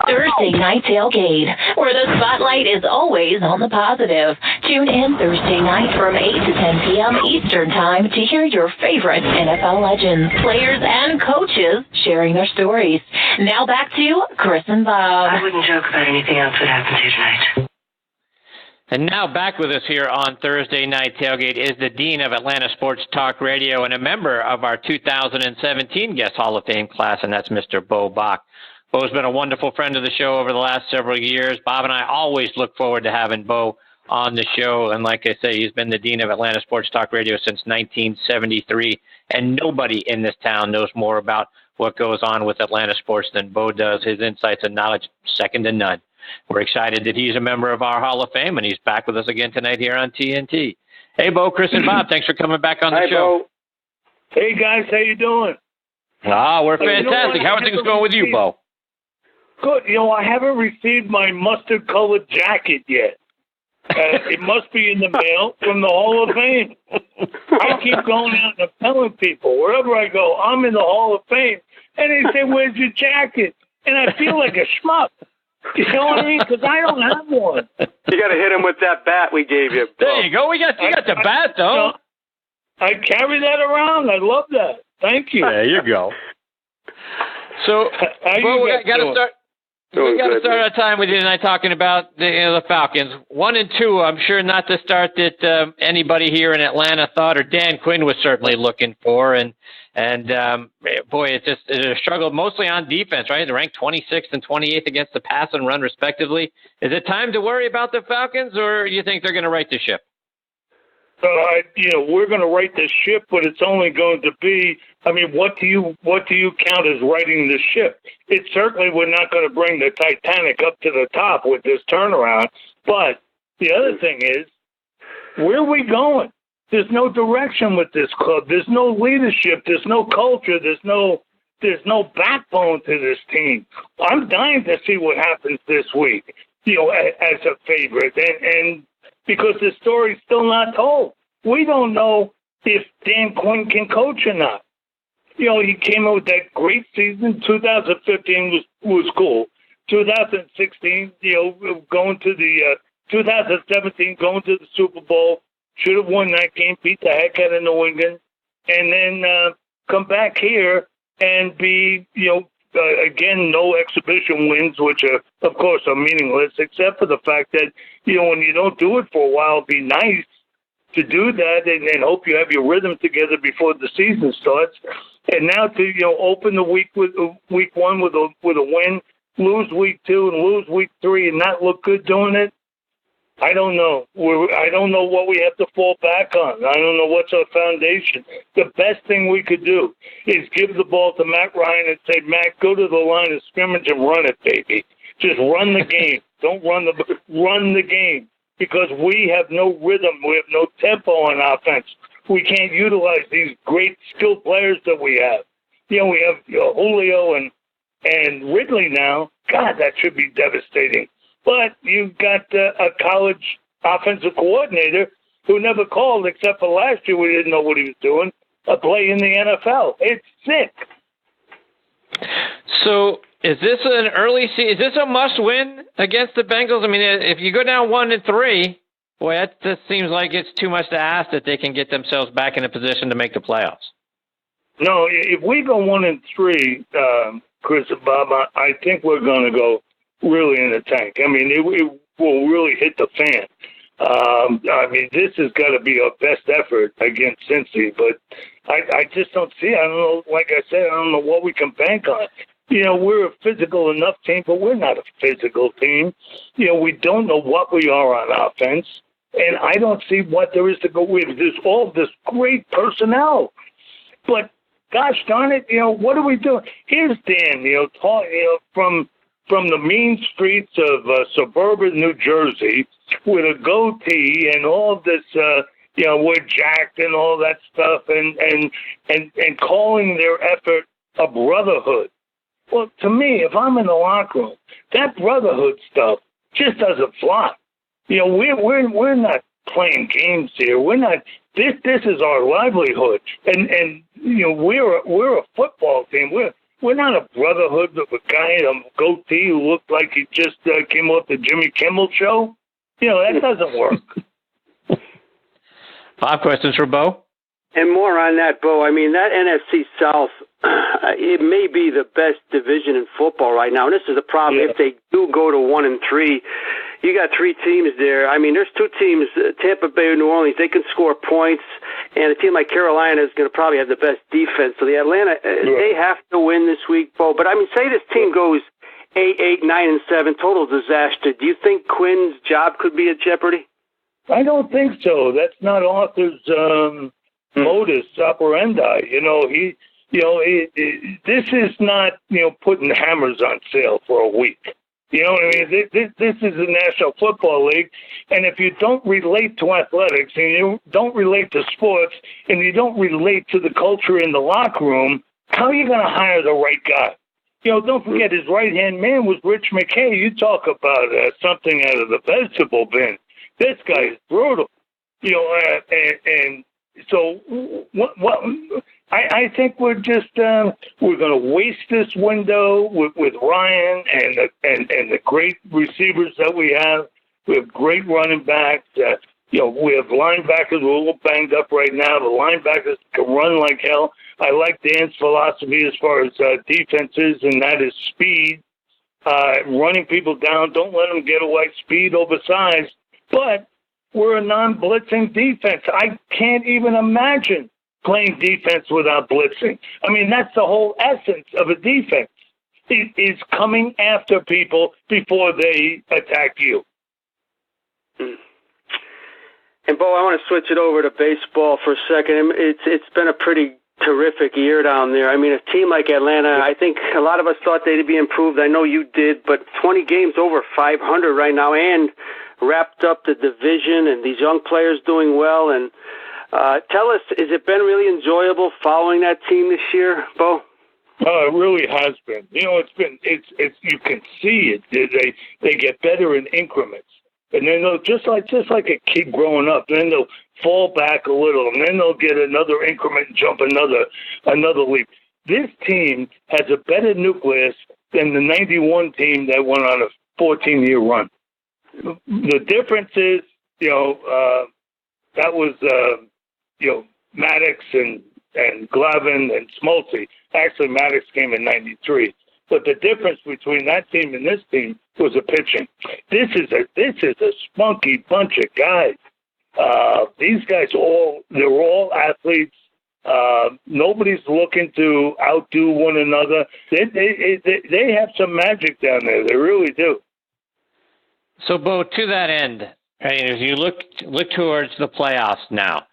Thursday Night Tailgate, where the spotlight is always on the positive. Tune in Thursday night from 8 to 10 p.m. Eastern Time to hear your favorite NFL legends, players, and coaches sharing their stories. Now back to Chris and Bob. I wouldn't joke about anything else that happens here tonight. And now back with us here on Thursday Night Tailgate is the Dean of Atlanta Sports Talk Radio and a member of our 2017 Guest Hall of Fame class, and that's Mr. Beau Bock. Beau's been a wonderful friend of the show over the last several years. Bob and I always look forward to having Beau on the show. And like I say, he's been the Dean of Atlanta Sports Talk Radio since 1973. And nobody in this town knows more about what goes on with Atlanta sports than Beau does. His insights and knowledge, second to none. We're excited that he's a member of our Hall of Fame, and he's back with us again tonight here on TNT. Hey, Beau, Chris, and Bob, thanks for coming back on the show. Beau. Hey, guys, how you doing? We're fantastic. How are things going with you, Beau? Good. I haven't received my mustard-colored jacket yet. It must be in the mail from the Hall of Fame. I keep going out and telling people, wherever I go, I'm in the Hall of Fame. And they say, where's your jacket? And I feel like a schmuck. You know what I mean? Because I don't have one. You got to hit him with that bat we gave you. There you go. You got the bat, though. I carry that around. I love that. Thank you. There you go. So, Beau, we got to start. We got to start our time with you tonight talking about the Falcons. 1-2. I'm sure not the start that anybody here in Atlanta thought, or Dan Quinn was certainly looking for. And boy, it's a struggle mostly on defense, right? They're ranked 26th and 28th against the pass and run, respectively. Is it time to worry about the Falcons, or do you think they're going to right the ship? We're going to right the ship, but it's only going to be. I mean, what do you count as righting the ship? It certainly we're not going to bring the Titanic up to the top with this turnaround. But the other thing is, where are we going? There's no direction with this club. There's no leadership. There's no culture. There's no backbone to this team. I'm dying to see what happens this week. As a favorite, and because the story's still not told. We don't know if Dan Quinn can coach or not. He came out with that great season. 2015 was cool. 2016, going to the 2017, going to the Super Bowl, should have won that game, beat the heck out of New England, and then come back here and be, again, no exhibition wins, which are, of course, are meaningless, except for the fact that, when you don't do it for a while, it'd be nice to do that and hope you have your rhythm together before the season starts. And now to, open the week one with a win, lose week 2 and lose week 3 and not look good doing it. I don't know. I don't know what we have to fall back on. I don't know what's our foundation. The best thing we could do is give the ball to Matt Ryan and say, Matt, go to the line of scrimmage and run it, baby. Just run the game. Don't run the game, because we have no rhythm. We have no tempo on offense. We can't utilize these great skilled players that we have. We have Julio and Ridley now. God, that should be devastating. But you've got a college offensive coordinator who never called, except for last year we didn't know what he was doing, a play in the NFL. It's sick. So is this an early season? Is this a must-win against the Bengals? I mean, if you go down 1-3, boy, that just seems like it's too much to ask that they can get themselves back in a position to make the playoffs. No, if we go 1-3, Chris and Bob, I think we're going to go really in the tank. I mean, it will really hit the fan. I mean, this has got to be our best effort against Cincy, but I just don't see it. I don't know. Like I said, I don't know what we can bank on. We're a physical enough team, but we're not a physical team. We don't know what we are on offense, and I don't see what there is to go with. There's all this great personnel, but gosh darn it, what are we doing? Here's Dan, from the mean streets of suburban New Jersey with a goatee and all this, we're jacked and all that stuff, and calling their effort a brotherhood. Well, to me, if I'm in the locker room, that brotherhood stuff just doesn't fly. We're not playing games here. We're not. This is our livelihood, and we're a football team. We're not a brotherhood of a guy in a goatee who looked like he just came off the Jimmy Kimmel show. That doesn't work. 5 questions for Beau. And more on that, Beau. I mean, that NFC South, it may be the best division in football right now. And this is the problem. Yeah. If they do go to 1-3, you got 3 teams there. I mean, there's 2 teams, Tampa Bay and New Orleans. They can score points. And a team like Carolina is going to probably have the best defense. So the Atlanta, they have to win this week, Beau. But, I mean, say this team goes 8-8, 9-7, total disaster. Do you think Quinn's job could be at jeopardy? I don't think so. That's not Arthur's modus operandi. This is not putting hammers on sale for a week. You know what I mean? This is the National Football League, and if you don't relate to athletics, and you don't relate to sports, and you don't relate to the culture in the locker room, how are you going to hire the right guy? Don't forget his right-hand man was Rich McKay. You talk about something out of the vegetable bin. This guy is brutal. And so what I think we're just we're going to waste this window with Ryan and the great receivers that we have. We have great running backs. We have linebackers. We're a little banged up right now. The linebackers can run like hell. I like Dan's philosophy as far as defenses, and that is speed, running people down. Don't let them get away. Speed over size. But we're a non-blitzing defense. I can't even imagine playing defense without blitzing. I mean, that's the whole essence of a defense. It is coming after people before they attack you. And, Beau, I want to switch it over to baseball for a second. It's been a pretty terrific year down there. I mean, a team like Atlanta, I think a lot of us thought they'd be improved. I know you did, but 20 games over 500 right now and wrapped up the division, and these young players doing well. And tell us, has it been really enjoyable following that team this year, Beau? It really has been. It's you can see it. They get better in increments. And then they'll just like a kid growing up, and then they'll fall back a little, and then they'll get another increment and jump another leap. This team has a better nucleus than the 91 team that went on a 14-year run. The difference is, that was, Maddox and Glavin and Smoltz. Actually, Maddox came in 93. But the difference between that team and this team was the pitching. This is a spunky bunch of guys. These guys they're all athletes. Nobody's looking to outdo one another. They have some magic down there. They really do. So, Beau, to that end, as you look towards the playoffs now,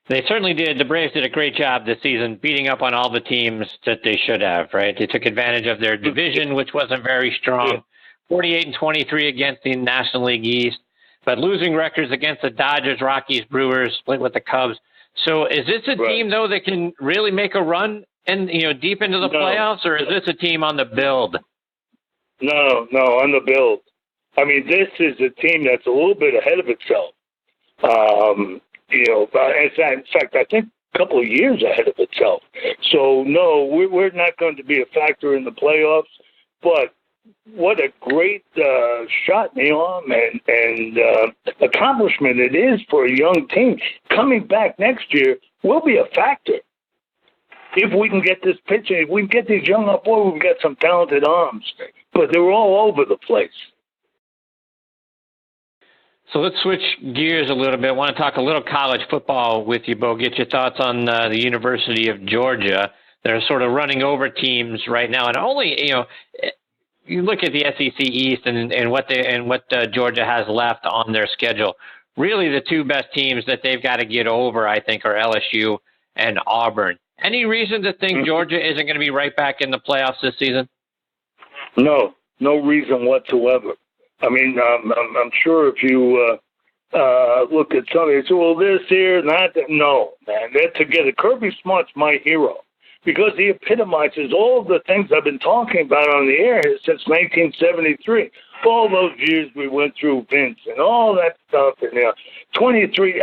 they certainly did. The Braves did a great job this season, beating up on all the teams that they should have, right? They took advantage of their division, which wasn't very strong, 48-23 against the National League East, but losing records against the Dodgers, Rockies, Brewers, split with the Cubs. So is this a team, though, that can really make a run and deep into the playoffs, or is this a team on the build? No, on the build. I mean, this is a team that's a little bit ahead of itself. In fact, I think a couple of years ahead of itself. So, no, we're not going to be a factor in the playoffs. But what a great shot in the arm and accomplishment it is for a young team. Coming back next year will be a factor. If we can get this pitching, if we can get these young up, boy, we've got some talented arms. But they're all over the place. So let's switch gears a little bit. I want to talk a little college football with you, Beau. Get your thoughts on the University of Georgia. They're sort of running over teams right now, and only you look at the SEC East and what Georgia has left on their schedule. Really, the two best teams that they've got to get over, I think, are LSU and Auburn. Any reason to think Georgia isn't going to be right back in the playoffs this season? No reason whatsoever. I mean, I'm sure if you look at somebody, say, well, this here, that. No, man, they're together. Kirby Smart's my hero because he epitomizes all of the things I've been talking about on the air since 1973. All those years we went through Vince and all that stuff. And 23,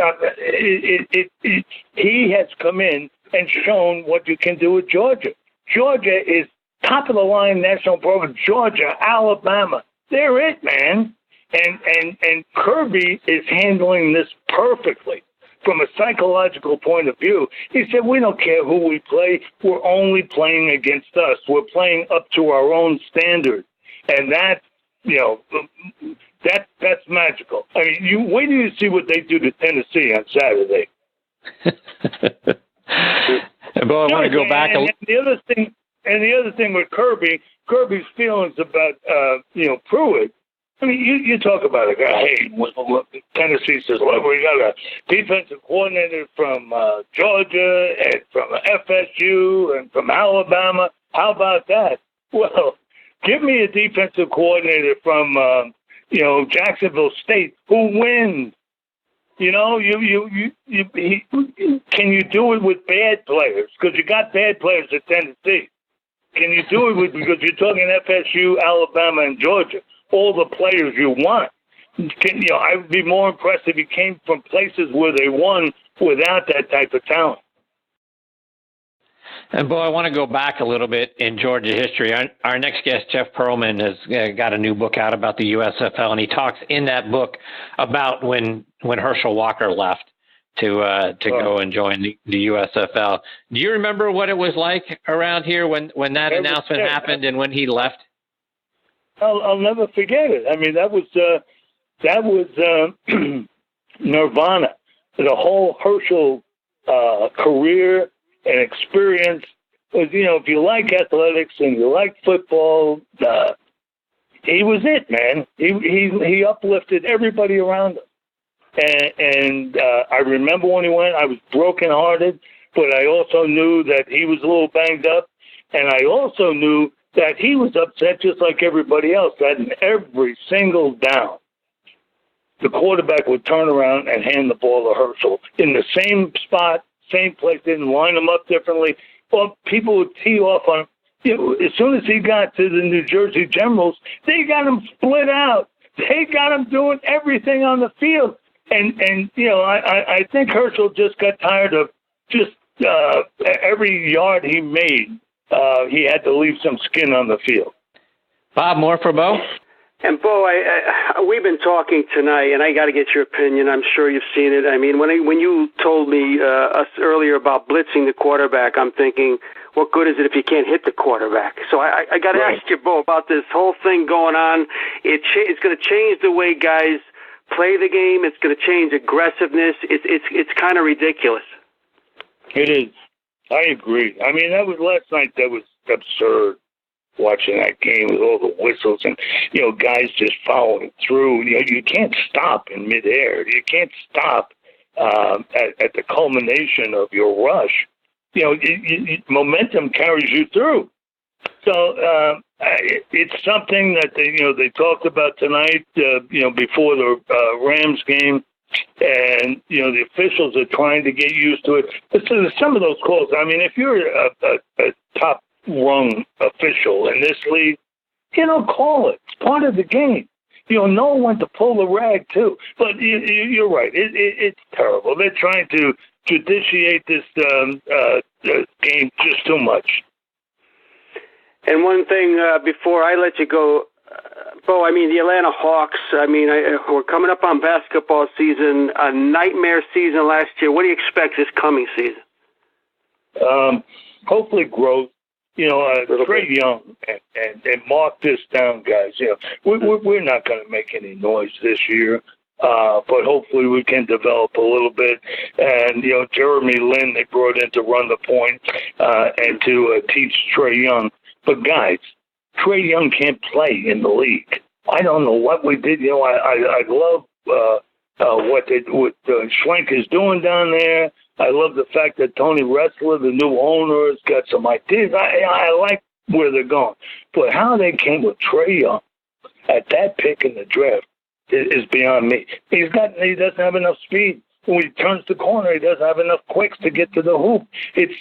he has come in and shown what you can do with Georgia. Georgia is top-of-the-line national program, Georgia, Alabama. They're it, man. And Kirby is handling this perfectly from a psychological point of view. He said, we don't care who we play. We're only playing against us. We're playing up to our own standard. And that, that's magical. I mean, wait till you see what they do to Tennessee on Saturday. Beau, I want to go back. And the other thing with Kirby's feelings about, Pruitt. I mean, you talk about a guy. Hey, Tennessee says, look, we got a defensive coordinator from Georgia and from FSU and from Alabama. How about that? Well, give me a defensive coordinator from, Jacksonville State who wins. Can you do it with bad players? Because you got bad players at Tennessee. Can you do it because you're talking FSU, Alabama, and Georgia, all the players you want? I would be more impressed if you came from places where they won without that type of talent. And, Beau, I want to go back a little bit in Georgia history. Our next guest, Jeff Pearlman, has got a new book out about the USFL, and he talks in that book about when Herschel Walker left to go and join the USFL. Do you remember what it was like around here when that announcement happened and when he left? I'll never forget it. I mean, that was Nirvana. The whole Herschel career and experience was, if you like athletics and you like football, he was it, man. He uplifted everybody around him. And I remember when he went, I was brokenhearted, but I also knew that he was a little banged up. And I also knew that he was upset just like everybody else, that in every single down, the quarterback would turn around and hand the ball to Herschel in the same spot, same place, didn't line them up differently. Well, people would tee off on him. As soon as he got to the New Jersey Generals, they got him split out. They got him doing everything on the field. And I think Herschel just got tired of just every yard he made, he had to leave some skin on the field. Bob, more for Beau? And Beau, we've been talking tonight, and I got to get your opinion. I'm sure you've seen it. I mean, when you told me us earlier about blitzing the quarterback, I'm thinking, what good is it if you can't hit the quarterback? So I got to ask you, Beau, about this whole thing going on. It's going to change the way guys play the game. It's going to change aggressiveness. It's kind of ridiculous. It is. I agree. I mean, that was last night. That was absurd. Watching that game with all the whistles and, guys just following through. You can't stop in midair. You can't stop at the culmination of your rush. Momentum carries you through. So it's something that they talked about tonight, before the Rams game. And, the officials are trying to get used to it. So some of those calls, I mean, if you're a top rung official in this league, call it. It's part of the game. Know when to pull the rag too. But you're right. It's terrible. They're trying to judiciate this game just too much. And one thing before I let you go, Beau, I mean, the Atlanta Hawks, we're coming up on basketball season, a nightmare season last year. What do you expect this coming season? Hopefully growth. Trey Young, and mark this down, guys. We're not going to make any noise this year, but hopefully we can develop a little bit. And, Jeremy Lin, they brought in to run the point and to teach Trey Young. But, guys, Trey Young can't play in the league. I don't know what we did. I love what Schwenk is doing down there. I love the fact that Tony Ressler, the new owner, has got some ideas. I like where they're going. But how they came with Trey Young at that pick in the draft is beyond me. He doesn't have enough speed. When he turns the corner, he doesn't have enough quicks to get to the hoop. It's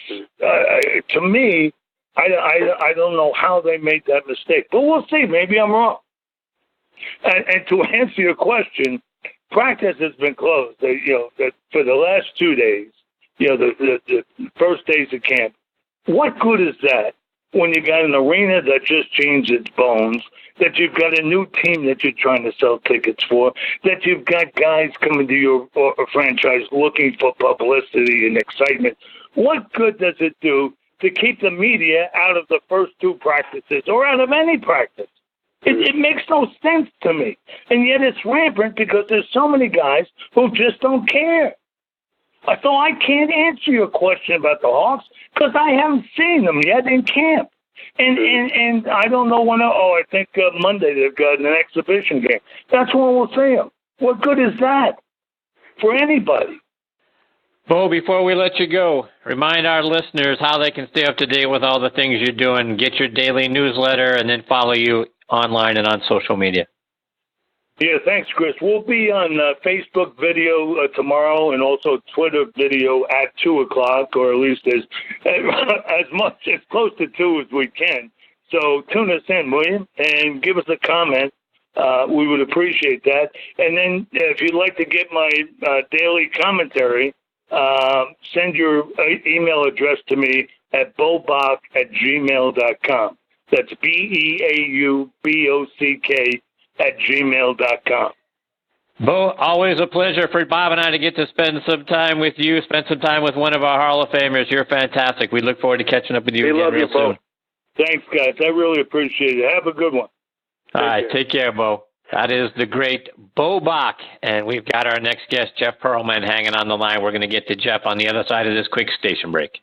to me, I don't know how they made that mistake. But we'll see. Maybe I'm wrong. And to answer your question, practice has been closed. That for the last 2 days, the first days of camp. What good is that when you got an arena that just changed its bones, that you've got a new team that you're trying to sell tickets for, that you've got guys coming to your franchise looking for publicity and excitement? What good does it do to keep the media out of the first two practices or out of any practice? It makes no sense to me. And yet it's rampant because there's so many guys who just don't care. So I can't answer your question about the Hawks because I haven't seen them yet in camp. And I don't know when. I think Monday they've got an exhibition game. That's when we'll see them. What good is that for anybody? Beau, before we let you go, remind our listeners how they can stay up to date with all the things you're doing, get your daily newsletter, and then follow you online and on social media. Yeah, thanks, Chris. We'll be on Facebook video tomorrow and also Twitter video at 2 o'clock, or at least as close to 2 as we can. So tune us in, will you? And give us a comment. We would appreciate that. And then if you'd like to get my daily commentary, send your email address to me at beaubock@gmail.com. That's BEAUBOCK@gmail.com. Beau, always a pleasure for Bob and I to get to spend some time with you, spend some time with one of our Hall of Famers. You're fantastic. We look forward to catching up with you again real soon. Thanks, guys. I really appreciate it. Have a good one. All right, take care, Beau. That is the great Beau Bock, and we've got our next guest, Jeff Pearlman, hanging on the line. We're going to get to Jeff on the other side of this quick station break.